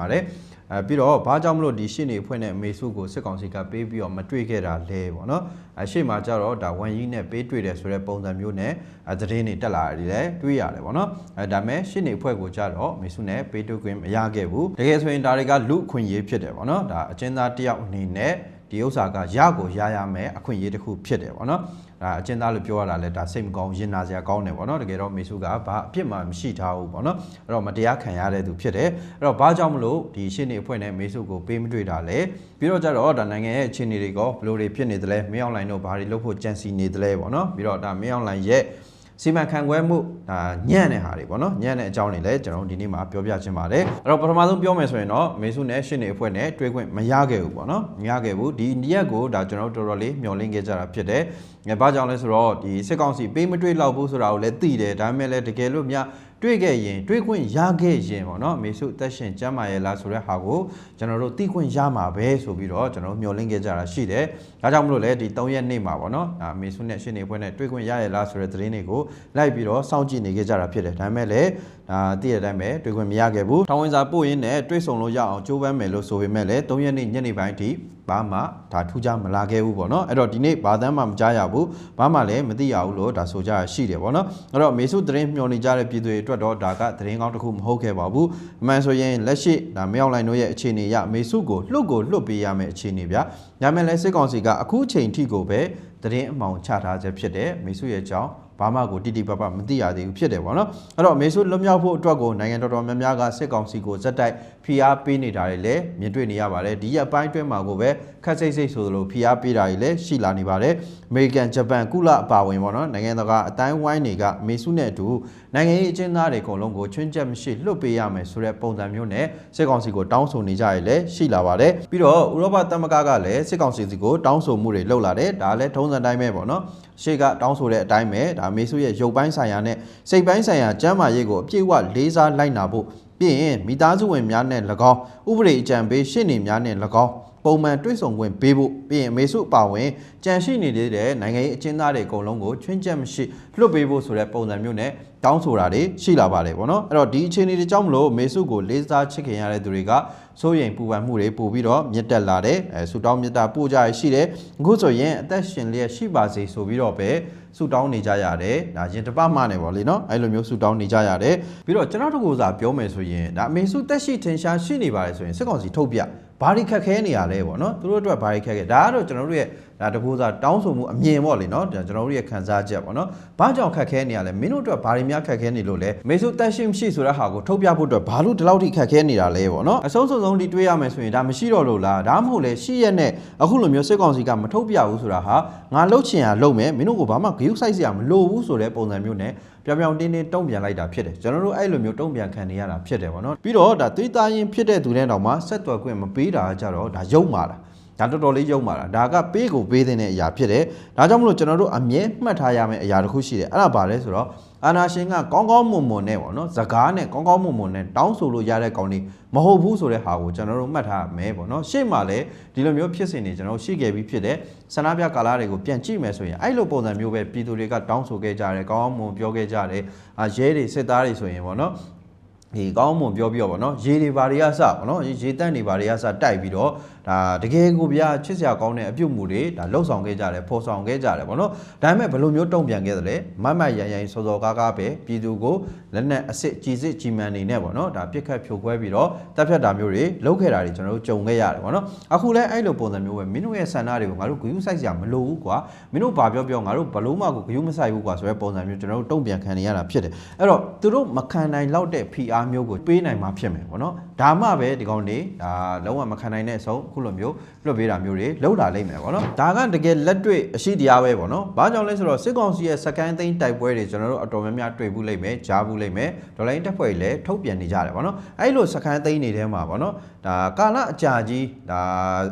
ပါတယ်ပြီးတော့ဘာကြောင့်မလို့ဒီရှင်းနေဖွင့်တဲ့မေစုကိုစစ်ကောင်စီကပေးပြီးတော့မတွေ့ခဲ့တာလဲပေါ့နော်ရှေ့မှာကျတော့ဒါဝန်ကြီးနဲ့ပေးတွေ့တယ်ဆိုတဲ့ပုံစံမျိုးနဲ့သတင်းတွေတက်လာတယ်လေတွေးရတယ်ပေါ့နော်ဒါပေမဲ့ရှင်းနေဖွဲ့ကိုကျတော့မေစုနဲ့ပေးတွေ့ခွင့်မရခဲ့ဘူးတကယ်ဆိုရင်ဒါတွေကလူအခွင့်အရေးဖြစ်တယ်ပေါ့နော်ဒါအကျဉ်းသားတယောက်အနေနဲ့ဒီဥစ္စာကရကိုရရမယ်အခွင့်အရေးတစ်ခုဖြစ်တယ်ပေါ့နော်အကျဉ်းသားလို့ပြောရတာလဲဒါစိတ်မကောင်းရင်နာစရာကောင်းတယ်ပေါ့နော်တကယ်တော့မေစုကဘာအပြစ်မှမရှိထားဘူးပေါ့နော်အဲ့တော့မတရားခံရတဲ့သူဖြစ်တယ်အဲ့တော့ဘာကြောင့်မလို့ဒီရှင်းနေအဖွဲ့နဲ့မေစုကိုပေးမတွေ့တာလဲပြီးတော့ကျတော့ဒါနိုင်ငံရဲ့အခြေအနေတွေကဘယ်လိုတွေဖြစ်နေသလဲမင်းအောင်လှိုင်တို့ဘာတွေလုပ်ဖို့ကြံစီနေသလဲပေါ့နော်ပြီးတော့ဒါမင်းအောင်လှိုင်ရဲ့စီမံခန့်ခွဲမှုညံ့တဲ့ဟာတွေပေါ့နော်ညံ့တဲ့အကြောင်းတွေလည်းကျွန်တော်ဒီနေ့မှာပြောပြချင်ပါတယ်အဲ့တော့ပထမဆုံးပြောမယ်ဆိုရင်တော့မေစုနဲ့ရှင်းနေအဖွဲ့နဲ့တွေ့ခွင့်မရခဲ့ဘူးပေါ့နော်မရခဲ့ဘူးဒီရက်ကိုဒါကျွန်တော်တော်တော်လေးမျှော်လင့်ခဲ့ကြတာဖြစ်တယ်ဘာကြောင့်လဲဆိုတော့ဒီစစ်ကောင်စီပေးမတွေ့တော့ဘူးဆိုတာကိုလည်းသိတယ်ဒါပေမဲ့လည်းတကယ်လို့များတွေ့ခဲ့ရင်တွေ့ခွင့်ရခဲ့ရင်ပေါ့နော်မေစုတက်ရှင်ကျမ်းမာရဲ့လားဆိုတဲ့ဟာကိုကျွန်တော်တို့သိခွင့်ရမှာပဲဆိုပြီးတော့ကျွန်တော်မျှော်လင့်ခဲ့ကြတာရှိတယ်ဒါကြောင့်မလို့လဲဒီ3ရက်နေ့မှာပေါ့နော်မေစုနဲ့ရှင်းနေဖွဲ့နဲ့တွေ့ခွင့်ရရဲ့လားဆိုတဲ့သတင်းတွေကိုလိုက်ပြီးတော့စောင့်ကြည့်နေခဲ့ကြတာဖြစ်တယ်ဒါပေမဲ့လည်းသိတဲ့အတိုင်းပဲတွေ့ခွင့်မရခဲ့ဘူးထောင်ဝင်စာပို့ရင်းနဲ့တွေ့ဆုံလို့ရအောင်ကြိုးပမ်းမယ်လို့ဆိုပေမဲ့လည်း3ရက်နေ့ညနေပိုင်းထိဘာမှဒါထူးခြားမလာခဲ့ဘူးပေါ့နော်အဲ့တော့ဒီနေ့ဘာသမ်းမှမကြားရဘူးဘာမှလည်းမသိရဘူးလို့ဒါဆိုကြရရှိတယ်ပေါ့နော်အဲ့တော့မေစုသတင်းမျှော်နေကြတဲ့ပြည်သူတွေအတွက်တော့ဒါကသတင်းကောင်းတစ်ခုမဟုတ်ခဲ့ပါဘူးအမှန်ဆိုရင်လက်ရှိဒါမရောက်လိုက်တို့ရဲ့အခြေအနေရမေစုကိုလွတ်ပေးရမယ့်အခြေအနေဗျာညမယ်လဲစစ်ကောင်စီကအခုချိန်ထိကိုပဲသတင်းအမှောင်ချထားချက်ဖြစ်တယ်မေစုရဲ့အကြောင်းဘာမှကိုတိတိပပမသိရသေးဘူးဖြစ်တယ်ပေါ့နော်အဲ့တော့မေစုလွတ်မြောက်ဖို့အတွက်ကိုနိုင်ငံတော်တော်များများကစစ်ကောင်စီကိုဇက်တိုက်ဖိအားပေးနေတာတွေလည်းမြင်တွေ့နေရပါတယ်ဒီရက်ပိုင်းအတွင်းမှာကိုပဲခက်စိတ်ဆိုလိုဖိအားပေးတာတွေလည်းရှိလာနေပါတယ်အမေရိကန်ဂျပန်ကုလအပါဝင်ပေါ့နော်နိုင်ငံတကာအတိုင်းဝိုင်းတွေကမေစုနဲ့အတူနိုင်ငံရေးအကျဉ်းသားတွေအကုန်လုံးကိုချွင်းချက်မရှိလွတ်ပေးရမယ်ဆိုတဲ့ပုံစံမျိုးနဲ့စစ်ကောင်စီကိုတောင်းဆိုနေကြရလည်းရှိလာပါတယ်ပြီးတော့ဥရောပသမဂ္ဂကလည်းစစ်ကောင်စီကိုတောင်းဆိုမှုတွေလုပ်လာတယ်ဒါလည်းထုံးစံတိုင်းပဲပေါ့နော်ရှေ့ကတောင်းဆိုတဲ့အတိုင်းပဲဒါမေစုရဲ့ရုပ်ပိုင်းဆိုင်ရာနဲ့စိတ်ပိုင်းဆိုင်ရာကျန်းမာရေးကိုအပြည့်အဝလေးစားလိုက်နာဖို့ပြီးရင်မိသားစုဝင်များနဲ့၎င်းဥပဒေအကြံပေးရှင်းနေများနဲ့၎င်းပုံမှန်တွေ့ဆုံခွင့်ပေးဖို့ပြီးရင်မေစုအပါဝင်ကြံရှိနေသေးတဲ့နိုင်ငံရေးအကျဉ်းသားတွေအကုန်လုံးကိုချွင်းချက်မရှိလွတ်ပေးဖို့ဆိုတဲ့ပုံစံမျိုးနဲ့တောင်းဆိုတာတွေရှိလာပါတယ်ပေါ့နော်အဲ့တော့ဒီအခြေအနေတွေကြောင့်မလို့မေစုကိုလေးစားချစ်ခင်ရတဲ့သူတွေကစိုးရိမ်ပူပန်မှုတွေပို့ပြီးတော့မြင့်တက်လာတယ်ဆူတောင်းမြတ်တာပို့ကြရရှိတယ်အခုဆိုရင်အသက်ရှင်လျက်ရှိပါစေဆိုပြီးတော့ပဲဆူတောင်းနေကြရတယ်ဒါရင်တပတ်မှနေပေါ့လေနော်အဲ့လိုမျိုးဆူတောင်းနေကြရတယ်ပြီးတော့ကျွန်တော်တို့ကစားပြောမယ်ဆိုရင်ဒါမေစုတက်ရှိထင်ရှားရှိနေပါတယ်ဆိုရင်စစ်ကောင်စီထုတ်ပြဘာတွေခက်ခဲနေရလဲပေါ့နော်သူတို့အတွက်ဘာတွေခက်ခဲဒါကတော့ကျွန်တော်တို့ရဲ့ဒါတကူစားတောင်းဆိုမှုအမြင်ပေါ့လေနော်ကျွန်တော်တို့ရဲ့ခံစားချက်ပေါ့နော်ဘာကြောင့်ခက်ခဲနေရလဲမင်းတို့အတွက်ဘာတွေများခက်ခဲနေလို့လဲမေစုတက်ရှိမရှိဆိုတဲ့ဟာကိုထုတ်ပြဖို့အတွက်ဘာလို့ဒီလောက်ထိခက်ခဲနေတာလဲပေါ့နော်အဆုံးဆုံးဒီတွေးရမယ်ဆိုရင်ဒါမရှိတော့လို့လားဒါမှမဟုတ်လေရှိရက်နဲ့အခုလိုမျိုးစစ်ကောင်စီကမထုတ်ပြဘူးဆိုတာဟာငါလှုပ်ချင်ရလှုပ်မယ်မင်းတို့ကဘာမှဂရုစိုက်စရာမလိုဘူးဆိုတဲ့ပုံစံမျိုးနဲ့ပြောင်ပြောင်တင်းတင်းတုံ့ပြန်လိုက်တာဖြစ်တယ်ကျွန်တော်တို့အဲ့လိုမျိုးတုံ့ပြန်ခံနေရတာဖြစ်တယ်ပေါ့နော်ပြီးတော့ဒါသွေးသားရင်ဖြစ်တဲ့သူတွေတောင်မှဆက်သွယ်ခွင့်မပေးတာကြတော့ဒါယုံမာတာဒါတော်တော်လေးယုံမာတာဒါကပေးကိုပေးတဲ့အရာဖြစ်တယ်ဒါကြောင့်မလို့ကျွန်တော်တို့အမြဲမှတ်ထားရမယ့်အရာတစ်ခုရှိတယ်အဲ့ဒါဘာလဲဆိုတော့အာနာရှင်ကကောင်းကောင်းမွန်မွန်နဲ့ပေါ့နော်စကားနဲ့ကောင်းကောင်းမွန်မွန်နဲ့တောင်းဆိုလို့ရတဲ့ကောင်တွေမဟုတ်ဘူးဆိုတဲ့ဟာကိုကျွန်တော်တို့မှတ်ထားမယ်ပေါ့နော်ရှေ့မှာလည်းဒီလိုမျိုးဖြစ်စဉ်တွေကျွန်တော်ရှိခဲ့ပြီးဖြစ်တဲ့ဆန္ဒပြကာလတွေကိုပြန်ကြည့်မယ်ဆိုရင်အဲ့လိုပုံစံမျိုးပဲပြည်သူတွေကတောင်းဆိုခဲ့ကြတယ်ကောင်းကောင်းမွန်ပြောခဲ့ကြတယ်ရဲတွေစစ်သားတွေဆိုရင်ပေါ့နော်ဒီကောင်းမွန်ပြောပြီးတော့ဗောနော်ရေတွေဘာတွေကစဗောနော်ရေတန့်တွေဘာတွေကစတိုက်ပြီးတော့ဒါတကယ်ကိုဗျာချစ်စရာကောင်းတဲ့အပြုတ်မှုတွေဒါလှုပ်ဆောင်ခဲ့ကြတယ်ဖော်ဆောင်ခဲ့ကြတယ်ဗောနော်ဒါပေမဲ့ဘယ်လိုမျိုးတုံ့ပြန်ခဲ့သလဲမမရန်ရန်စောစောကားကားပဲပြည်သူကိုလက်နက်အစစ်ကြီးစစ်ကြီးမှန်နေနဲ့ဗောနော်ဒါပြစ်ခတ်ဖြိုခွဲပြီးတော့တပ်ဖြတ်တာမျိုးတွေလုပ်ခဲ့တာတွေကျွန်တော်တို့ကြုံခဲ့ရတယ်ဗောနော်အခုလဲအဲ့လိုပုံစံမျိုးပဲမင်းတို့ရဲ့ဆန္ဒတွေကိုငါတို့ဂရုစိုက်စရာမလိုဘူးကွာမင်းတို့ဘာပြောငါတို့ဘလုံးမကိုဂရုမစိုက်ဘူးကွာဆိုတဲ့ပုံစံမျိုးကျွန်တော်တို့တုံ့ပြန်ခံနေရတာဖြစ်တယ်အဲ့တော့သူတို့မခံနိုင်လောက်တဲ့ PR မျိုးကိုပေးနိုင်မှာဖြစ်မယ်ဗောနော်ဒါမှပဲဒီကောင်တွေဒါလုံးဝမခံနိုင်တဲ့အဆုံးအခုလိုမျိုးလွတ်ပေးတာမျိုးတွေလောက်လာလိမ့်မယ်ဗောနော်ဒါကတကယ်လက်တွေ့အရှိတရားပဲဗောနော်ဘာကြောင့်လဲဆိုတော့စစ်ကောင်စီရဲ့စကန်သိန်းတိုက်ပွဲတွေကျွန်တော်တို့အတော်များများတွေ့ဘူးလိမ့်မယ်ကြားဘူးလိမ့်မယ်ဒေါ်လာတက်ဖွဲ့လည်းထုတ်ပြန်နေကြတယ်ဗောနော်အဲ့လိုစကန်သိန်းတွေထဲမှာဗောနော်ဒါကာလအကြာကြီးဒါ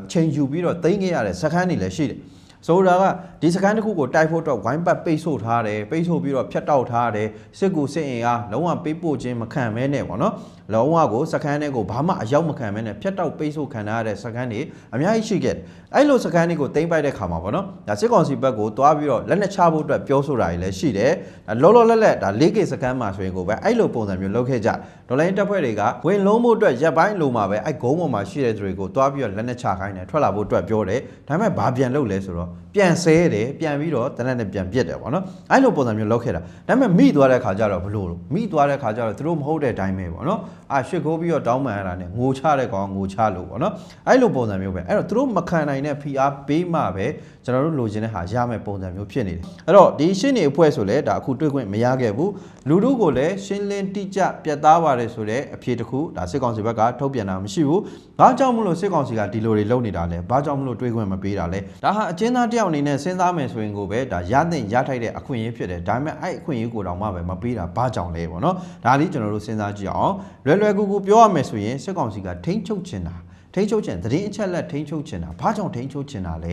ချိန်ယူပြီးတော့သိမ်းခဲ့ရတဲ့စကန်တွေလည်းရှိတယ် ဆိုတာကဒီစကန်တစ်ခုကိုတိုက်ဖို့အတွက်ဝိုင်းပတ်ပိတ်ဆို့ထားတယ်ပိတ်ဆို့ပြီးတော့ဖြတ်တောက်ထားတယ်စစ်ကူစစ်အင်အားလုံးဝပေးပို့ခြင်းမခံမဲနဲ့ပေါ့နော်လုံးဝကိုစကန်တွေကိုဘာမှအရောက်မခံမဲနဲ့ဖြတ်တောက်ပိတ်ဆို့ခံထားရတဲ့စကန်တွေအများကြီးရှိခဲ့တယ်အဲ့လိုစကန်တွေကိုတိမ့်ပိုက်တဲ့ခါမှာပေါ့နော်ဒါစစ်ကောင်စီဘက်ကိုတွားပြီးတော့လက်နဲ့ချဖို့အတွက်ပြောဆိုတာတွေလည်းရှိတယ်လောလောလတ်လတ်ဒါ 4K စကန်မှာဆိုရင်ကိုပဲအဲ့လိုပုံစံမျိုးလုပ်ခဲ့ကြဒေါ်လာတပ်ဖွဲ့တွေကဝင်လုံးမှုအတွက်ရပ်ပိုင်းလိုမှာပဲအဲ့ဂုံးပေါ်မှာရှိတဲ့သူတွေကိုတွားပြီးတော့လက်နဲ့ချခိုင်းတယ်ထွက်လာဖို့အတွက်ပြောတယ်ဒါပေမဲ့ဘာပြန်လုပ်လဲဆိုတော့ပြန်ဆဲတယ်ပြန်ပြီးတော့တနက်နဲ့ပြန်ပြစ်တယ်ပေါ့နော်အဲ့လိုပုံစံမျိုးလုပ်ခဲ့တာဒါပေမဲ့မိသွားတဲ့ခါကျတော့ဘလို့မိသွားတဲ့ခါကျတော့သူတို့မဟုတ်တဲ့အတိုင်းပဲပေါ့နော်ရှစ်ခိုးပြီးတော့တောင်းပန်ရတာနဲ့ငိုချတဲ့ကောင်ငိုချလို့ပေါ့နော်အဲ့လိုပုံစံမျိုးပဲအဲ့တော့သူတို့မခံနိုင်တဲ့ PR ပေးမှပဲကျွန်တော်တို့လိုချင်တဲ့ဟာရမယ့်ပုံစံမျိုးဖြစ်နေတယ်အဲ့တော့ဒီရှင်းနေအဖွဲ့ဆိုလဲဒါအခုတွေ့ခွင့်မရခဲ့ဘူးလူတို့ကိုလည်းရှင်းလင်းတိကျပြတ်သားပါတယ်ဆိုတဲ့အဖြေတစ်ခုဒါစစ်ကောင်စီဘက်ကထုတ်ပြန်တာမရှိဘူးဘာကြောင့်မလို့စစ်ကောင်စီကဒီလိုတွေလုပ်နေတာလဲဘာကြောင့်မလို့တွေ့ခွင့်မပေးတာလဲဒါဟာအကျဉ်းသားတယောက်အနေနဲ့စဉ်းစားမယ်ဆိုရင်ကိုပဲဒါရသင့်ရထိုက်တဲ့အခွင့်အရေးဖြစ်တယ်ဒါပေမဲ့အဲ့အခွင့်အရေးကိုတောင်မှပဲမပေးတာဘာကြောင့်လဲပေါ့နော်ဒါလေးကျွန်တော်တို့စဉ်းစားကြည့်အောင်လွယ်လွယ်ကူကူပြောရမယ်ဆိုရင်စစ်ကောင်စီကထိန်းချုပ်ချင်တာထိန်းချုပ်ချင်သတင်းအချက်လက်ထိန်းချုပ်ချင်တာဘာကြောင့်ထိန်းချုပ်ချင်တာလဲ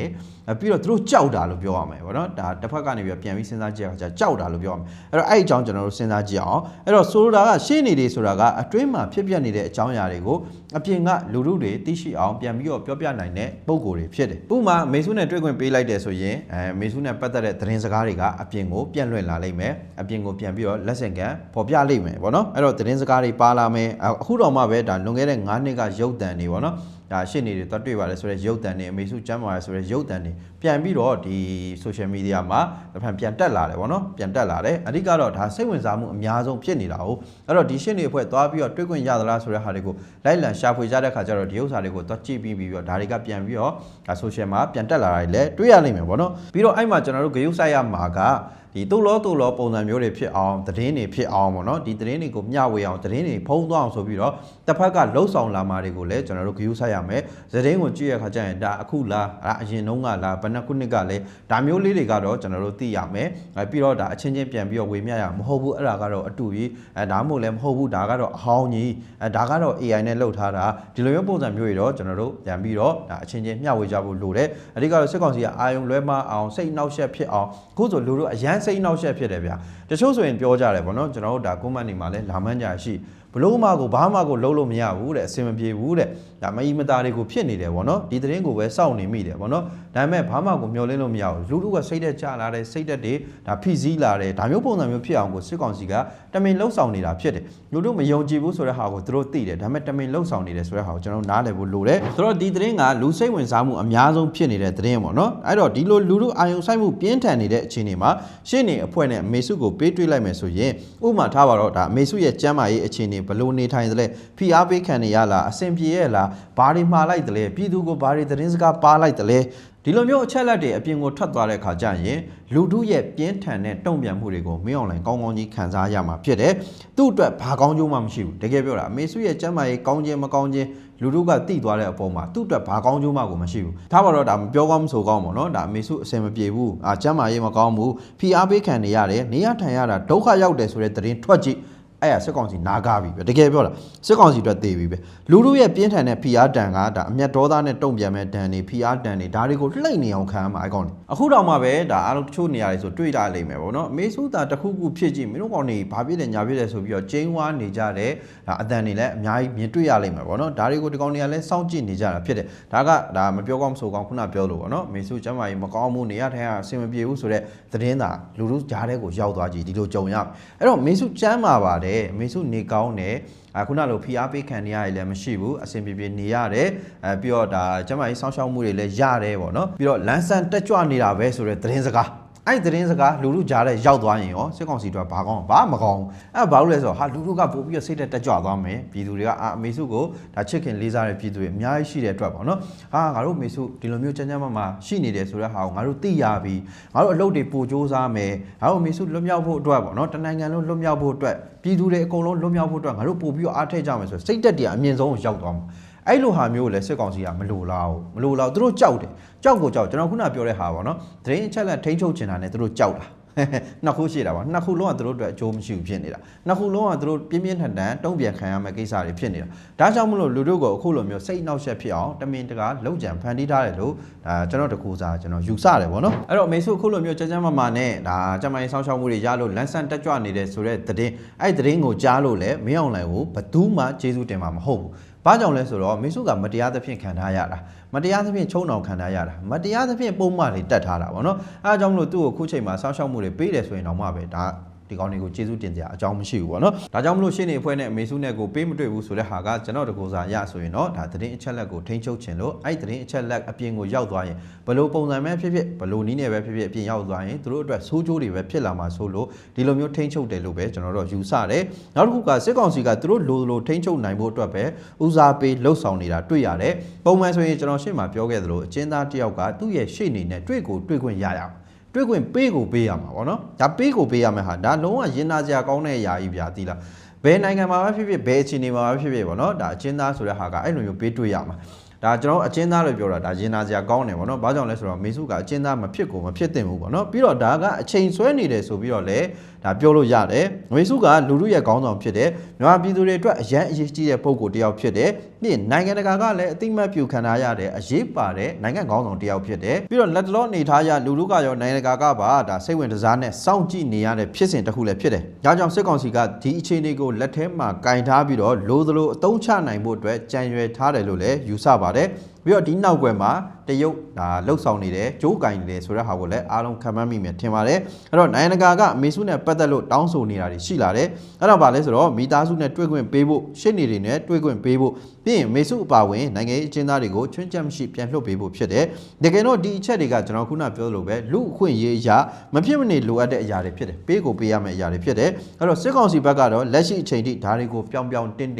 ပြီးတော့သူတို့ကြောက်တာလို့ပြောရမယ်ဗောနော်ဒါတစ်ဖက်ကနေပြီးပြန်ပြီးစဉ်းစားကြည့်အောင်ကြောက်တာလို့ပြောရမယ်အဲ့တော့အဲ့အကြောင်းကျွန်တော်တို့စဉ်းစားကြည့်အောင်အဲ့တော့ဆိုလိုတာကရှင်းနေတယ်ဆိုတာကအတွင်းမှာဖြစ်ပျက်နေတဲ့အကြောင်းအရာတွေကိုအပြင်ကလူလူတွေသိရှိအောင်ပြန်ပြီးတော့ပြောပြနိုင်တဲ့ပုံကိုယ်တွေဖြစ်တယ်ဥပမာမေဆုနဲ့တွေ့ခွင့်ပေးလိုက်တယ်ဆိုရင်မေဆုနဲ့ပတ်သက်တဲ့သတင်းစကားတွေကအပြင်ကိုပြန့်လွှင့်လာလိမ့်မယ်အပြင်ကိုပြန်ပြီးတော့လက်ဆင့်ကမ်းပေါ်ပြလိမ့်မယ်ဗောနော်အဲ့တော့သတင်းစကားတွေပါလာမယ်အခုတော့မှပဲဒါလွန်ခဲ့တဲ့9နှစ်ကရုပ်တံတွေဗောနော်ဒါရှင်းနေတယ်တွေ့ပါလေဆိုတော့ရုပ်တံတွေအမေစုကျမ်းပါလေဆိုတော့ရုပ်တံတွေပြန်ပြီးတော့ဒီ social media မှာတစ်ဖန်ပြန်တက်လာတယ်ဗောနော်ပြန်တက်လာတယ်အဓိကတော့ဒါစိတ်ဝင်စားမှုအများဆုံးဖြစ်နေတာဟုတ်အဲ့တော့ဒီရှင်းနေအဖွဲ့သွားပြီးတော့တွေ့ခွင့်ရသလားဆိုတဲ့ဟာတွေကိုလိုက်လံရှာဖွေကြတဲ့ခါကျတော့ဒီဥစ္စာတွေကိုသွားကြည့်ပြီးတော့ဒါတွေကပြန်ပြီးတော့ဒါ social မှာပြန်တက်လာတာတွေလည်းတွေ့ရနိုင်မယ်ဗောနော်ပြီးတော့အဲ့မှာကျွန်တော်တို့ဂရုစိုက်ရမှာကဒီတူလောပုံစံမျိုးတွေဖြစ်အောင်သတင်းတွေဖြစ်အောင်ပေါ့နော်ဒီသတင်းတွေကိုမျှဝေအောင်သတင်းတွေဖုံးသွားအောင်ဆိုပြီးတော့တစ်ဖက်ကလှုပ်ဆောင်လာမှာတွေကိုလည်းကျွန်တော်တို့ဂရုစိုက်ရမယ်သတင်းကိုကြည့်ရခါကျရင်ဒါအခုလားအရင်တုန်းကလားဘယ်နှခုနှစ်ကလဲဒါမျိုးလေးတွေကတော့ကျွန်တော်တို့သိရမယ်ပြီးတော့ဒါအချင်းချင်းပြန်ပြီးတော့ဝေမျှရမဟုတ်ဘူးအဲ့ဒါကတော့အတူကြီးဒါမှမဟုတ်လည်းမဟုတ်ဘူးဒါကတော့အဟောင်းကြီးဒါကတော့ AI နဲ့လှုပ်ထားတာဒီလိုမျိုးပုံစံမျိုးတွေတော့ကျွန်တော်တို့ပြန်ပြီးတော့ဒါအချင်းချင်းမျှဝေကြဖို့လိုတယ်အဓိကတော့စစ်ကောင်စီကအာယုံလွဲမအောင်စိတ်နှောက်ယှက်ဖြစ်အောင်အခုဆိုလူတို့အရန်စိတ်နှောက်ယှက်ဖြစ်တယ်ဗျာတချို့ဆိုရင်ပြောကြတယ်ဗောနော်ကျွန်တော်တို့ဒါ comment တွေမှာလည်းလာမှန်းကြရှိဘလို့မှကိုဘာမှကိုလုံးလို့မရဘူးတဲ့အဆင်မပြေဘူးတဲ့ဒါမအီမတာတွေကိုဖြစ်နေတယ်ဗောနော်ဒီသတင်းကိုပဲစောင့်နေမိတယ်ဗောနော်ဒါပေမဲ့ဘာမှကိုမျှော်လင့်လို့မရဘူးလူလူကစိတ်သက်ကြလာတယ်စိတ်သက်တွေဒါဖိစီးလာတယ်ဒါမျိုးပုံစံမျိုးဖြစ်အောင်ကိုစစ်ကောင်စီကတမင်လှုပ်ဆောင်နေတာဖြစ်တယ်လူတို့မယုံကြည်ဘူးဆိုတဲ့ဟာကိုသူတို့သိတယ်ဒါပေမဲ့တမင်လှုပ်ဆောင်နေတယ်ဆိုတဲ့ဟာကိုကျွန်တော်နားလည်ဖို့လိုတယ်ဆိုတော့ဒီသတင်းကလူစိတ်ဝင်စားမှုအများဆုံးဖြစ်နေတဲ့သတင်းဗောနော်အဲ့တော့ဒီလိုလူတို့အာယုံဆိုင်မှုပြင်းထန်နေတဲ့အခြေအနေမှာရှင်းနေအဖွဲ့နဲ့အမေစုကိုပေးတွေ့လိုက်မယ်ဆိုရင်ဥပမာထားပါတော့ဒါအမေစုရဲ့ကျမ်းမာရေးအခြေအနေဘလို့နေထိုင်တယ်လဲဖိအားပေးခံနေရလားအဆင်ပြေရဲ့လားဘာတွေမှားလိုက်တယ်လဲပြည်သူကိုဘာတွေသတင်းစကားပါလိုက်တယ်လဲဒီလိုမျိုးအချက်လက်တွေအပြင်ကိုထွက်သွားတဲ့အခါကျရင်လူထုရဲ့ပြင်းထန်တဲ့တုံ့ပြန်မှုတွေကိုမင်းအောင်လှိုင်ကောင်းကောင်းကြီးခံစားရမှာဖြစ်တယ်သူ့အတွက်ဘာကောင်းကျိုးမှမရှိဘူးတကယ်ပြောတာအမေစုရဲ့ကျမ်းမာရေးကောင်းခြင်းမကောင်းခြင်းလူတို့ကတိသွားတဲ့အပေါ်မှာသူ့အတွက်ဘာကောင်းကျိုးမှကိုမရှိဘူးထားပါတော့ဒါမပြောကောင်းမဆိုကောင်းပါတော့ဒါအမေစုအစင်မပြေဘူးကျမ်းမာရေးမကောင်းဘူးဖိအားပေးခံနေရတယ်နေရထိုင်ရတာဒုက္ခရောက်တယ်ဆိုတဲ့သတင်းထွက်ကြည့်အဲ့ရစစ်ကောင်စီနာကားပြီပဲတကယ်ပြောတာစစ်ကောင်စီအတွက်သေပြီပဲလူတို့ရဲ့ပြင်းထန်တဲ့ PR တန်ကဒါအမျက်ဒေါသနဲ့တုံ့ပြန်မဲ့တန်တွေ PR တန်တွေဒါတွေကိုလှိမ့်နေအောင်ခံရမှာအကောင်နေအခုတော့မှပဲဒါအားလုံးတချို့နေရာတွေဆိုတွေ့လာလိမ့်မယ်ပေါ့နော်အမေစုတာတစ်ခုခုဖြစ်ကြည့်မင်းတို့ကောင်နေဘာဖြစ်တယ်ညာဖြစ်တယ်ဆိုပြီးတော့ကျင်းဝါနေကြတဲ့ဒါအတန်တွေလည်းအများကြီးမြင်တွေ့ရလိမ့်မယ်ပေါ့နော်ဒါတွေကိုဒီကောင်တွေကလည်းစောင့်ကြည့်နေကြတာဖြစ်တယ်ဒါမပြောကောင်းမဆိုကောင်းခုနပြောလို့ပေါ့နော်အမေစုကျမ်းမာရေးမကောင်းမှုနေရထိုင်ရအဆင်မပြေဘူးဆိုတဲ့သတင်းသာလူတို့ကြားထဲကိုရောက်သွားကြည့်ဒီလိုကြုံရအဲ့တော့အမေစုကျမ်းမာပါတယ်အမေစုနေကောင်းတယ်ခုနလိုဖိအားပေးခံနေရရလည်းမရှိဘူးအဆင်ပြေပြေနေရတယ်ပြီးတော့ဒါကျမကြီးစောင့်ရှောက်မှုတွေလည်းရတယ်ပေါ့နော်ပြီးတော့လန်းဆန်တက်ကြွနေတာပဲဆိုတဲ့သတင်းစကားအဲ့သတင်းစကားလူလူကြားတဲ့ရောက်သွားရင်ရောစစ်ကောင်စီတို့ဘာကောင်းဘာမကောင်းအဲ့ဘာလို့လဲဆိုတော့ဟာလူလူကပို့ပြီးစိတ်တက်ကြွသွားမယ်ပြည်သူတွေကအမေစုကိုဒါချစ်ခင်လေးစားတဲ့ပြည်သူတွေအများကြီးရှိတဲ့အတွက်ပေါ့နော်ငါတို့အမေစုဒီလိုမျိုးချမ်းချမ်းမရှိနေတယ်ဆိုတဲ့ဟာကိုငါတို့သိရပြီငါတို့အလုပ်တွေပို့ကြိုးစားမယ်ငါတို့အမေစုလွတ်မြောက်ဖို့အတွက်ပေါ့နော်တနိုင်ငံလုံးလွတ်မြောက်ဖို့အတွက်ပြည်သူတွေအကုန်လုံးလွတ်မြောက်ဖို့အတွက်ငါတို့ပို့ပြီးအားထည့်ကြမယ်ဆိုစိတ်တက်တွေအမြင့်ဆုံးရောက်သွားမှာအဲ့လိုဟာမျိုးကိုလည်းစစ်ကောင်စီကမလိုလားသူတို့ကြောက်တယ်ကြောက်ကိုကြောက်ကျွန်တော်ခုနပြောတဲ့ဟာပေါ့နော်သတင်းအချက်လက်ထိန်းချုပ်ချင်တာနဲ့သူတို့ကြောက်တာ နှစ်ခုရှိတာပါနှစ်ခုလုံးကသူတို့အတွက်အကျိုးမရှိဘူးဖြစ်နေတာနှစ်ခုလုံးကသူတို့ပြင်းပြင်းထန်ထန်တုံ့ပြန်ခံရမယ့်ကိစ္စတွေဖြစ်နေတာဒါကြောင့်မလို့လူတို့ကိုအခုလိုမျိုးစိတ်နှောက်ယှက်ဖြစ်အောင်တမင်တကာလောက်ကြံဖန်တီးထားတယ်လို့ကျွန်တော်တကူစားကျွန်တော်ယူဆတယ်ဗောနော်အဲ့တော့အမေစုအခုလိုမျိုးကြမ်းကြမ်းမာမာနဲ့ဒါကျမကြီးဆောင်းရှောက်မှုတွေရလို့လန်ဆန်တက်ကြွနေတဲ့ဆိုတဲ့သတင်းအဲ့သတင်းကိုကြားလို့လည်းမင်းအောင်လှိုင်ကိုဘယ်သူမှကျေးဇူးတင်မှာမဟုတ်ဘူးဘာကြောင့်လဲဆိုတော့မေစုကမတရားသဖြင့်ခံထားရတာမတရားသဖြင့်ချုံအောင်ခံထားရတာမတရားသဖြင့်ပုံမှန်တွေတက်ထားတာဗောနော်အဲအကြောင်းမလို့သူ့ကိုခုချိန်မှာဆောင်းရှောက်မှုတွေပေးတယ်ဆိုရင်တော့မှပဲဒါဒီကောင်တွေကိုကျေးဇူးတင်ကြအကြောင်းမရှိဘူးပေါ့နော်ဒါကြောင့်မလို့ရှင်းနေအဖွဲ့နဲ့အမေစုနဲ့ကိုပေးမတွေ့ဘူးဆိုတဲ့ဟာကကျွန်တော်တကူစားရဆိုရင်တော့ဒါသတင်းအချက်လက်ကိုထိန်းချုပ်ခြင်းလို့အဲ့သတင်းအချက်လက်အပြင်ကိုရောက်သွားရင်ဘလို့ပုံစံပဲဖြစ်ဖြစ်ဘလို့နီးနေပဲဖြစ်ဖြစ်အပြင်ရောက်သွားရင်သူတို့အတွက်ဆိုးကျိုးတွေပဲဖြစ်လာမှာဆိုလို့ဒီလိုမျိုးထိန်းချုပ်တယ်လို့ပဲကျွန်တော်တို့ယူဆတယ်နောက်တစ်ခုကစစ်ကောင်စီကသူတို့လိုထိန်းချုပ်နိုင်ဖို့အတွက်ပဲဦးစားပေးလှုပ်ဆောင်နေတာတွေ့ရတယ်ပုံမှန်ဆိုရင်ကျွန်တော်ရှေ့မှာပြောခဲ့သလိုအကျဉ်းသားတစ်ယောက်ကသူ့ရဲ့ရှေ့နေနဲ့တွေ့ခွင့်ရရအောင်တွေ့ခွင့်ပေးကိုပေးရမှာပေါ့နော်ဒါပေးကိုပေးရမယ်ဟာဒါလုံးဝရင်နာစရာကောင်းတဲ့အရာကြီးဗျာသိလားဘယ်နိုင်ငံမှာပဲဖြစ်ဖြစ်ဘယ်အခြေအနေမှာပဲဖြစ်ဖြစ်ပေါ့နော်ဒါအချင်းသားဆိုတဲ့ဟာကအဲ့လိုမျိုးပေးတွေ့ရမှာဒါကျွန်တော်အချင်းသားလို့ပြောတာဒါရင်နာစရာကောင်းတယ်ပေါ့နော်ဘာကြောင့်လဲဆိုတော့မေစုကအချင်းသားမဖြစ်ကိုမဖြစ်သင့်ဘူးပေါ့နော်ပြီးတော့ဒါကအချိန်ဆွဲနေတယ်ဆိုပြီးတော့လေဒါပြောလို့ရတယ်မေစုကလူလူရဲ့ခေါင်းဆောင်ဖြစ်တယ်မြန်မာပြည်သူတွေအတွက်အရန်အရေးကြီးတဲ့ပုံကိုတယောက်ဖြစ်တယ်ပြီးနိုင်ငံတကာကလည်းအသိမှတ်ပြုခံထားရတဲ့အရေးပါတဲ့နိုင်ငံခေါင်းဆောင်တယောက်ဖြစ်တယ်ပြီးတော့လက်တလောအနေထားရလူလူကရောနိုင်ငံတကာကပါဒါစိတ်ဝင်စားနဲ့စောင့်ကြည့်နေရတဲ့ဖြစ်စဉ်တစ်ခုလည်းဖြစ်တယ်ဒါကြောင့်စစ်ကောင်စီကဒီအခြေအနေကိုလက်ထဲမှာကင်ထားပြီးတော့လိုသလိုအသုံးချနိုင်ဖို့အတွက်ကြံရွယ်ထားတယ်လို့လည်းယူဆပါတယ်ပြီးတော့ဒီနောက်ွယ်မှာတရုတ်ဒါလှုပ်ဆောင်နေတယ်ကြိုးကင်နေတယ်ဆိုတဲ့ဟာကိုလည်းအားလုံးခံမှန်းမိမယ်ထင်ပါတယ်အဲ့တော့နိုင်ငံတကာကအမေစုနဲ့ပတ်သက်လို့တောင်းဆိုနေတာတွေရှိလာတယ်အဲ့တော့ဗာလဲဆိုတော့မိသားစုနဲ့တွေ့ခွင့်ပေးဖို့ရှစ်နေတွေနဲ့တွေ့ခွင့်ပေးဖို့ပြီးရင်မေစုအပါဝင်နိုင်ငံရေးအကျဉ်းသားတွေကိုချွင်းချက်မရှိပြန်လွှတ်ပေးဖို့ဖြစ်တယ်တကယ်တော့ဒီအချက်တွေကကျွန်တော်ခုနပြောလို့ပဲလူအခွင့်အရေးအရာမဖြစ်မနေလိုအပ်တဲ့အရာတွေဖြစ်တယ်ပေးကိုပေးရမယ့်အရာတွေဖြစ်တယ်အဲ့တော့စစ်ကောင်စီဘက်ကတော့လက်ရှိအချိန်ထိဒါတွေကိုပြောင်းတင်း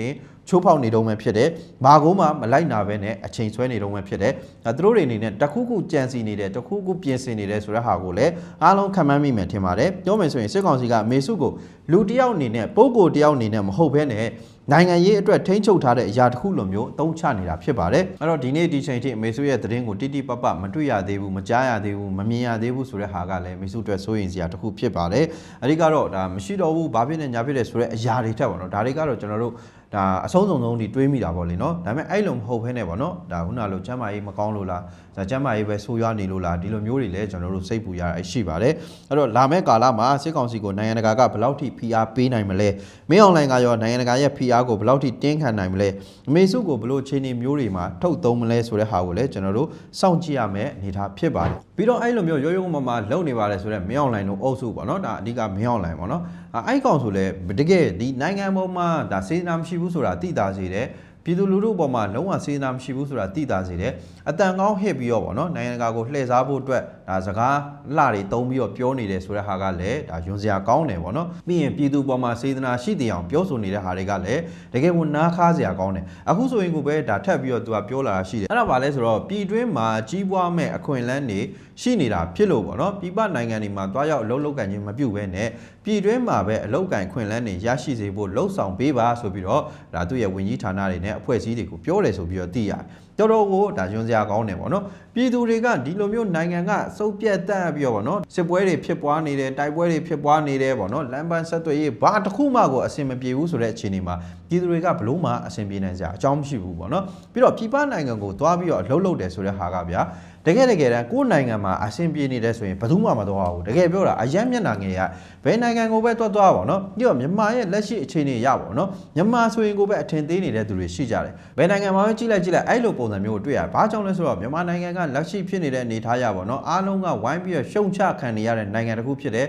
ချိုးဖောက်နေတော့မှဖြစ်တယ်။ဘာကိုမှမလိုက်နာပဲနဲ့အချိန်ဆွဲနေတော့မှဖြစ်တယ်။သူတို့တွေအနေနဲ့တခုခုကြံစီနေတယ်တခုခုပြင်ဆင်နေတယ်ဆိုတဲ့ဟာကိုလည်းအားလုံးခံမှန်းမိမယ်ထင်ပါတယ်။ပြောမယ်ဆိုရင်စစ်ကောင်စီကမေစုကိုလူတယောက်အနေနဲ့ပုံကိုတယောက်အနေနဲ့မဟုတ်ဘဲနဲ့နိုင်ငံရေးအတွက်ထိန်းချုပ်ထားတဲ့အရာတစ်ခုလိုမျိုးအသုံးချနေတာဖြစ်ပါတယ်။အဲ့တော့ဒီနေ့ဒီချိန်ထိမေစုရဲ့သတင်းကိုတိတိပပမတွေ့ရသေးဘူးမကြားရသေးဘူးမမြင်ရသေးဘူးဆိုတဲ့ဟာကလည်းမေစုအတွက်စိုးရိမ်စရာတစ်ခုဖြစ်ပါတယ်။အဲဒီကတော့ဒါမရှိတော့ဘူးဘာဖြစ်နေညာဖြစ်တယ်ဆိုတဲ့အရာတွေထက်ပေါ့နော်ဒါတွေကတော့ကျွန်တော်တို့ဒါအဆုံးစုံဆုံးဒီတွေးမိတာပေါ့လေနော်ဒါပေမဲ့အဲ့လိုမဟုတ်ဘဲနဲ့ပေါ့နော်ဒါခုနလိုကျမ်းမာရေးမကောင်းလို့လားဒါကျမ်းမာရေးပဲဆိုးရွားနေလို့လားဒီလိုမျိုးတွေလည်းကျွန်တော်တို့စိတ်ပူရတာရှိပါတယ်အဲ့တော့လာမယ့်ကာလမှာစစ်ကောင်စီကိုနိုင်ငံတကာကဘယ်လောက်ထိဖိအားပေးနိုင်မလဲမင်းအွန်လိုင်းကရောနိုင်ငံတကာရဲ့ဖိအားကိုဘယ်လောက်ထိတင်းခံနိုင်မလဲအမေစုကိုဘယ်လိုအခြေအနေမျိုးတွေမှာထုတ်သုံးမလဲဆိုတဲ့ဟာကိုလည်းကျွန်တော်တို့စောင့်ကြည့်ရမယ့်အနေအထားဖြစ်ပါတယ်ပြီးတော့အဲ့လိုမျိုးရိုးရိုးမမလုံနေပါလေဆိုတော့မင်းအွန်လိုင်းတို့အုပ်စုပေါ့နော်ဒါအဓိကမင်းအွန်လိုင်းပေါ့နော်အဲ့ကောင်ဆိုလဲတကယ်ဒီနိုင်ငံပေါ်မှာဒါစေတနာမရှိဘူးဆိုတာသိတာစေတယ်ပြည်သူလူထုပေါ်မှာလုံးဝစေတနာမရှိဘူးဆိုတာသိတာစေတယ်အတန်ကောင်းဟစ်ပြီးတော့ဗောနော်နိုင်ငံတကာကိုလှည့်စားဖို့အတွက်ဒါစကားလှတွေတုံးပြီးတော့ပြောနေတယ်ဆိုတဲ့ဟာကလည်းဒါယွန်စရာကောင်းတယ်ဗောနော်ပြီးရင်ပြည်သူပေါ်မှာစေတနာရှိတဲ့အောင်ပြောဆိုနေတဲ့ဟာတွေကလည်းတကယ်ကိုနားခါစရာကောင်းတယ်အခုဆိုရင်ကိုပဲဒါထပ်ပြီးတော့သူကပြောလာတာရှိတယ်အဲ့ဒါဘာလဲဆိုတော့ပြည်တွင်းမှာကြီးပွားမဲ့အခွင့်အလမ်းတွေရှိနေတာဖြစ်လို့ဗောနော်ပြည်ပနိုင်ငံတွေမှာတွားရောက်အလုပ်လုပ်ကန်ခြင်းမပြုဘဲနဲ့ပြည်တွင်းမှာပဲအလုပ်ကန်ခွင့်လန်းတွေရရှိစေဖို့လှုံ့ဆော်ပေးပါဆိုပြီးတော့ဒါသူ့ရဲ့ဝန်ကြီးဌာနတွေနဲ့အဖွဲ့အစည်းတွေကိုပြောတယ်ဆိုပြီးတော့သိရတယ်တော်တော်ကိုဒါယွန်စရာကောင်းတယ်ဗောနော်ပြည်သူတွေကဒီလိုမျိုးနိုင်ငံကစုပ်ပြတ်တက်ပြီးတော့ဗောနော်စစ်ပွဲတွေဖြစ်ပွားနေတယ်တိုက်ပွဲတွေဖြစ်ပွားနေတယ်ဗောနော်လမ်းပန်းဆက်သွယ်ရေးဘာတစ်ခုမှကိုအဆင်မပြေဘူးဆိုတဲ့အခြေအနေမှာပြည်သူတွေကဘလို့မှအဆင်ပြေနိုင်စရာအကြောင်းမရှိဘူးဗောနော်ပြီးတော့ပြည်ပနိုင်ငံကိုသွားပြီးတော့အလုပ်လုပ်တယ်ဆိုတဲ့ဟာကဗျာတကယ်တမ်းကိုယ်နိုင်ငံမှာအဆင်ပြေနေတယ်ဆိုရင်ဘယ်သူမှမသွားဘူးတကယ်ပြောတာအယမ်းမျက်နှာငယ်ရဘယ်နိုင်ငံကိုပဲသွားပါတော့ပြီးတော့မြန်မာရဲ့လက်ရှိအခြေအနေရပါတော့မြန်မာဆိုရင်ကိုပဲအထင်သေးနေတဲ့သူတွေရှိကြတယ်ဘယ်နိုင်ငံမှာပဲကြည့်လိုက်အဲ့လိုပုံစံမျိုးကိုတွေ့ရဘာကြောင့်လဲဆိုတော့မြန်မာနိုင်ငံကလက်ရှိဖြစ်နေတဲ့အနေအထားရပါတော့အားလုံးကဝိုင်းပြီးတော့ရှုံချခံနေရတဲ့နိုင်ငံတစ်ခုဖြစ်တယ်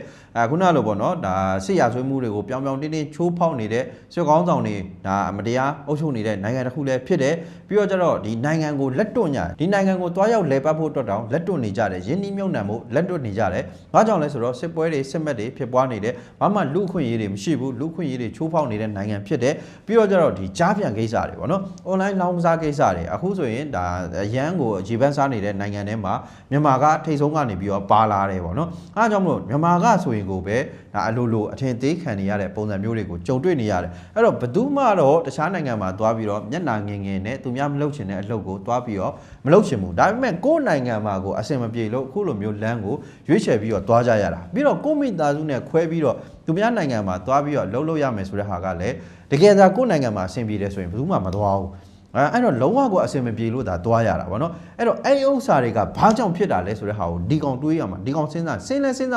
ခုနလိုပေါ့နော်ဒါစစ်ရာဇဝတ်မှုတွေကိုပြောင်းတင်းချိုးဖောက်နေတဲ့စစ်ကောင်းဆောင်တွေဒါမတရားအုပ်ချုပ်နေတဲ့နိုင်ငံတစ်ခုလည်းဖြစ်တယ်ပြီးတော့ကျတော့ဒီနိုင်ငံကိုလက်တွန့်ညဒီနိုင်ငံကိုတွားရောက်လဲပတ်ဖို့အတွက်တောင်လက်တွန့်နေကြတယ်ယင်းနှီးမြုပ်နှံမှုလက်တွန့်နေကြတယ်ဘာကြောင့်လဲဆိုတော့စစ်ပွဲတွေစစ်မက်တွေဖြစ်ပွားနေတယ်ဘာမှလူအခွင့်အရေးတွေမရှိဘူးလူအခွင့်အရေးတွေချိုးဖောက်နေတဲ့နိုင်ငံဖြစ်တယ်ပြီးတော့ကျတော့ဒီကြားပြန်ကိစ္စတွေပေါ့နော် online လောင်းကစားကိစ္စတွေအခုဆိုရင်ဒါအရန်ကိုရေပန်းစားနေတဲ့နိုင်ငံထဲမှာမြန်မာကထိတ်ဆုံးကနေပြီးတော့ပါလာတယ်ပေါ့နော်အားကြောင့်မလို့မြန်မာကဆိုရင်ကိုပဲဒါအလိုအထင်သေးခံနေရတဲ့ပုံစံမျိုးတွေကိုကြုံတွေ့နေရတယ်အဲ့တော့ဘယ်သူမှတော့တခြားနိုင်ငံမှာသွားပြီးတော့မျက်နှာငင်နဲ့သူများမလုပ်ချင်တဲ့အလုပ်ကိုသွားပြီးတော့မလုပ်ချင်ဘူးဒါပေမဲ့ကိုယ်နို နိုင်ငံမှာကိုအစင်မပြေလို့အခုလိုမျိုးလမ်းကိုရွေးချယ်ပြီးတော့သွားကြရတာပြီးတော့ကိုမိသားစုနဲ့ခွဲပြီးတော့သူများနိုင်ငံမှာသွားပြီးတော့လှုပ်လို့ရမယ်ဆိုတဲ့ဟာကလည်းတကယ်သာကိုနိုင်ငံမှာအဆင်ပြေတယ်ဆိုရင်ဘယ်သူမှမသွားဘူးအဲ့တော့လုံးဝကိုအဆင်မပြေလို့ဒါသွားရတာဗောနော်အဲ့တော့အဲ့ဥစ္စာတွေကဘာကြောင့်ဖြစ်တာလဲဆိုတဲ့ဟာကိုဒီကောင်တွေးရမှာဒီကောင်စဉ်းစား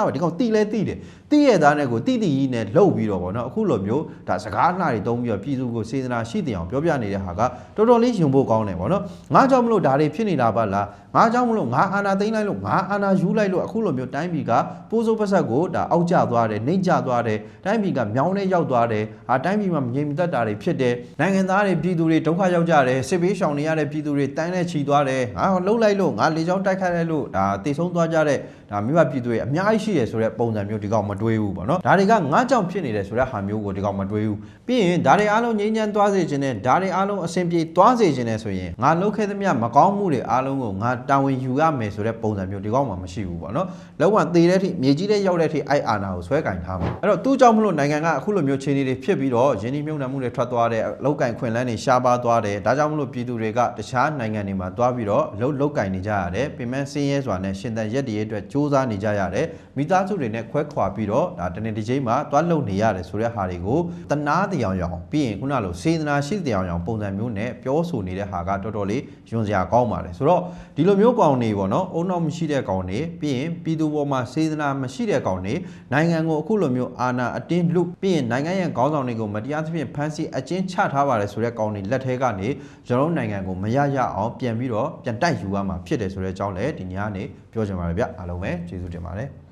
ပါဒီကောင်တိလဲတိတယ်တိရဲ့သားနဲ့ကိုတိကြီးနဲ့လှုပ်ပြီးတော့ဗောနော်အခုလိုမျိုးဒါစကားလှတွေတုံးပြီးတော့ပြည်သူကိုစေတနာရှိတဲ့အောင်ပြောပြနေတဲ့ဟာကတော်တော်လေးယုံဖို့ကောင်းတယ်ဗောနော်ငါကြောင့်မလို့ဒါတွေဖြစ်နေတာပါလားငါကြောင့်မလို့ငါအာနာသိမ့်လိုက်လို့ငါအာနာယူလိုက်လို့အခုလိုမျိုးတိုင်းပြည်ကပိုးစိုးပတ်ဆက်ကိုဒါအောက်ကျသွားတယ်နှိမ့်ကျသွားတယ်တိုင်းပြည်ကမြောင်းနဲ့ရောက်သွားတယ်တိုင်းပြည်မှာမငြိမ်မသက်တာတွေဖြစ်တယ်နိုင်ငံသားတွေပြည်သူတွေဒုက္ခရောက်ကြတယ်စစ်ဘေးရှောင်နေရတဲ့ပြည်သူတွေတန်းနဲ့ချီသွားတယ်ငါလှုပ်လိုက်လို့ငါလေကြောင်းတိုက်ခိုက်လိုက်လို့ဒါတေဆုံးသွားကြတဲ့ဒါမိဘပြည်သူတွေအများကြီးရှိတယ်ဆိုတဲ့ပုံစံမျိုးဒီကောင်မတွေးဘူးပေါ့နော်ဒါတွေကငါကြောင့်ဖြစ်နေတယ်ဆိုတဲ့ဟာမျိုးကိုဒီကောင်မတွေးဘူးပြီးရင်ဒါတွေအားလုံးငြိမ်းချမ်းသွားစေခြင်းနဲ့ဒါတွေအားလုံးအဆင်ပြေသွားစေခြင်းနဲ့ဆိုရင်ငါလှုပ်ခဲ့သမျှမကောင်းမှုတွေအားလုံးကိုငါတာဝန်ယူရမယ်ဆိုတဲ့ပုံစံမျိုးဒီကောင်မှမရှိဘူးပေါ့နော်လောက်ဝသေတဲ့အထိမြေကြီးတဲ့ရောက်တဲ့အထိအိုက်အာနာကိုဆွဲကင်ထားမှာအဲ့တော့သူ့ကြောင့်မလို့နိုင်ငံကအခုလိုမျိုးခြေနေတွေဖြစ်ပြီးတော့ယင်းဒီမြုံနှံမှုတွေထွက်သွားတဲ့လောက်ကင်ခွင့်လန်းတွေရှားပါသွားတယ်ဒါကြောင့်မလို့ပြည်သူတွေကတခြားနိုင်ငံတွေမှာသွားပြီးတော့လောက်ကင်နေကြရတယ်ပြင်ပန်းစင်းရဲစွာနဲ့ရှင်သန်ရက်တည်းအတွက်စူးစမ်းနေကြရတယ်မိသားစုတွေနဲ့ခွဲခွာပြီးတော့ဒါတနေ့တစ်ချိန်မှာသွားလုံနေရတယ်ဆိုတဲ့ဟာတွေကိုတနာတရားရောင်ပြီးရင်ခုနလိုစေတနာရှိတရားရောင်ပုံစံမျိုးနဲ့ပြောဆိုနေတဲ့ဟာကတော်တော်လေးယွန်စရာကောင်းပါတယ်ဆိုတော့ဒီလိုမျိုးကောင်တွေပေါ့နော်အုံနောက်မရှိတဲ့ကောင်တွေပြီးရင်ပြည်သူပေါ်မှာစေတနာမရှိတဲ့ကောင်တွေနိုင်ငံကိုအခုလိုမျိုးအာဏာအတင်းလုပြီးရင်နိုင်ငံရဲ့ခေါင်းဆောင်တွေကိုမတရားသဖြင့်ဖမ်းဆီးအကျဉ်းချထားပါတယ်ဆိုတဲ့ကောင်တွေလက်ထဲကနေကျွန်တော်တို့နိုင်ငံကိုမရအောင်ပြန်ပြီးတော့ပြန်တိုက်ယူရမှာဖြစ်တယ်ဆိုတဲ့အကြောင်းလည်းဒီညနေပြောချင်ပါတယ်ဗျအားလုံးပဲကျေးဇူးတင်ပါတယ်